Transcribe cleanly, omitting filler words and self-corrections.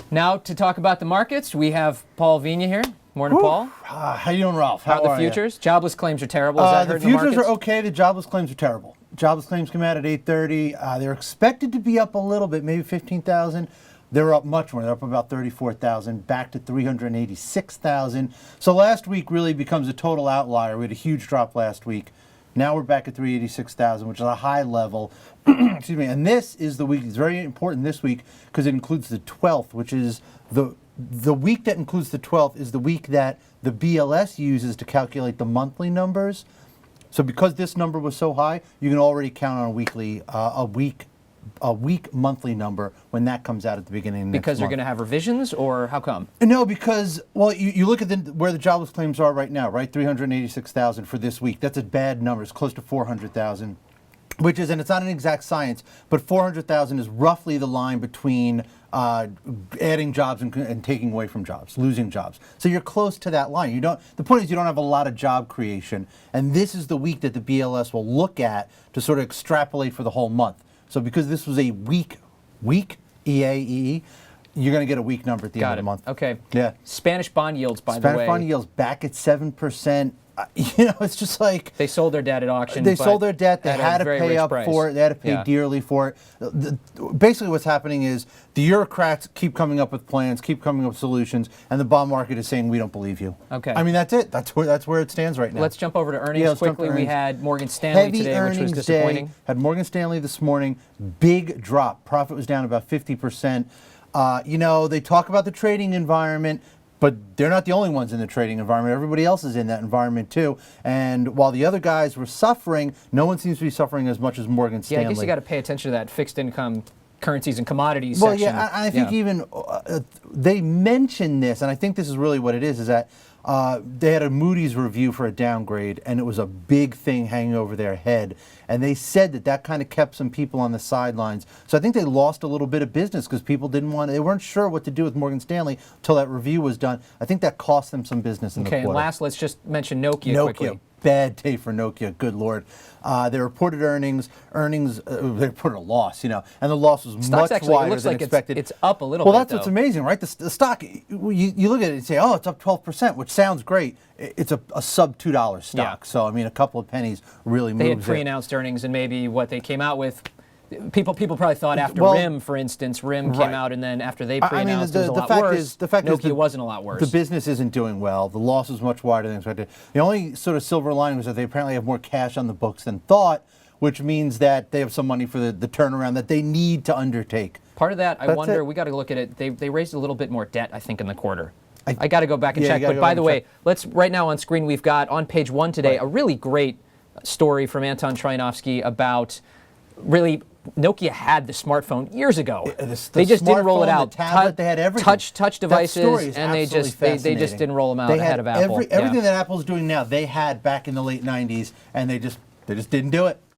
Now to talk about the markets, we have Paul Vigna here. Morning, Paul. How you doing, Ralph? How are the futures? Jobless claims are terrible. Is that the hurting the futures markets? are okay. The jobless claims are terrible. Jobless claims come out at 8:30. They're expected to be up a little bit, maybe 15,000. They're up much more. They're up about 34,000, back to 386,000. So last week really becomes a total outlier. We had a huge drop last week. Now we're back at 386,000, which is a high level. Excuse me. And this is the week. It's very important this week because it includes the 12th, which is the week that includes the 12th is the week that the BLS uses to calculate the monthly numbers. So because this number was so high, you can already count on a week monthly number when that comes out at the beginning of next Because they're month. going to have revisions, or how come? No, because, well, you look at where the jobless claims are right now, right? 386,000 for this week. That's a bad number. It's close to 400,000, which is, and it's not an exact science, but 400,000 is roughly the line between adding jobs and taking away from jobs, losing jobs. So you're close to that line. The point is you don't have a lot of job creation, and this is the week that the BLS will look at to sort of extrapolate for the whole month. So because this was a weak EAE, you're going to get a weak number at the end of the month. Okay. Yeah. Spanish bond yields, by the way. Spanish bond yields back at 7%. It's just like they sold their debt at auction. They sold their debt. They had to pay up for it. They had to pay dearly for it. Basically, what's happening is the bureaucrats keep coming up with plans, keep coming up with solutions, and the bond market is saying, "We don't believe you." Okay. I mean, that's it. That's where it stands right now. Let's jump over to earnings quickly. We had Morgan Stanley Heavy today, which was disappointing. Day. Had Morgan Stanley this morning. Big drop. Profit was down about 50%. They talk about the trading environment. But they're not the only ones in the trading environment. Everybody else is in that environment too. And while the other guys were suffering, no one seems to be suffering as much as Morgan Stanley. Yeah, I guess you got to pay attention to that fixed income currencies and commodities section. Well, yeah, I think even they mentioned this, and I think this is really what it is that they had a Moody's review for a downgrade, and it was a big thing hanging over their head. And they said that kind of kept some people on the sidelines. So I think they lost a little bit of business because people they weren't sure what to do with Morgan Stanley until that review was done. I think that cost them some business in the quarter. Okay, and last, let's just mention Nokia quickly. Bad day for Nokia, good Lord. They reported earnings, they reported a loss, and the loss was Stock's much wider than like expected. It's up a little bit, that's what's amazing, right? The stock, you look at it and say, oh, it's up 12%, which sounds great. It's a sub $2 stock. Yeah. So, I mean, a couple of pennies really moves it. They had pre-announced earnings, and maybe what they came out with, people probably thought after RIM, for instance, RIM came out, and then after they pre-announced it was a lot worse. The fact is Nokia wasn't a lot worse. The business isn't doing well. The loss is much wider than expected. The only sort of silver lining was that they apparently have more cash on the books than thought, which means that they have some money for the turnaround that they need to undertake. Part of that, I wonder, we got to look at it, they raised a little bit more debt, I think, in the quarter. I got to go back and check. But by the way, right now on screen, we've got on page 1 today a really great story from Anton Trinovsky about really Nokia had the smartphone years ago. They just didn't roll it out. The tablet, they had everything. Touch devices, and they just didn't roll them out ahead of Apple. Everything that Apple's doing now, they had back in the late 90s, and they just didn't do it.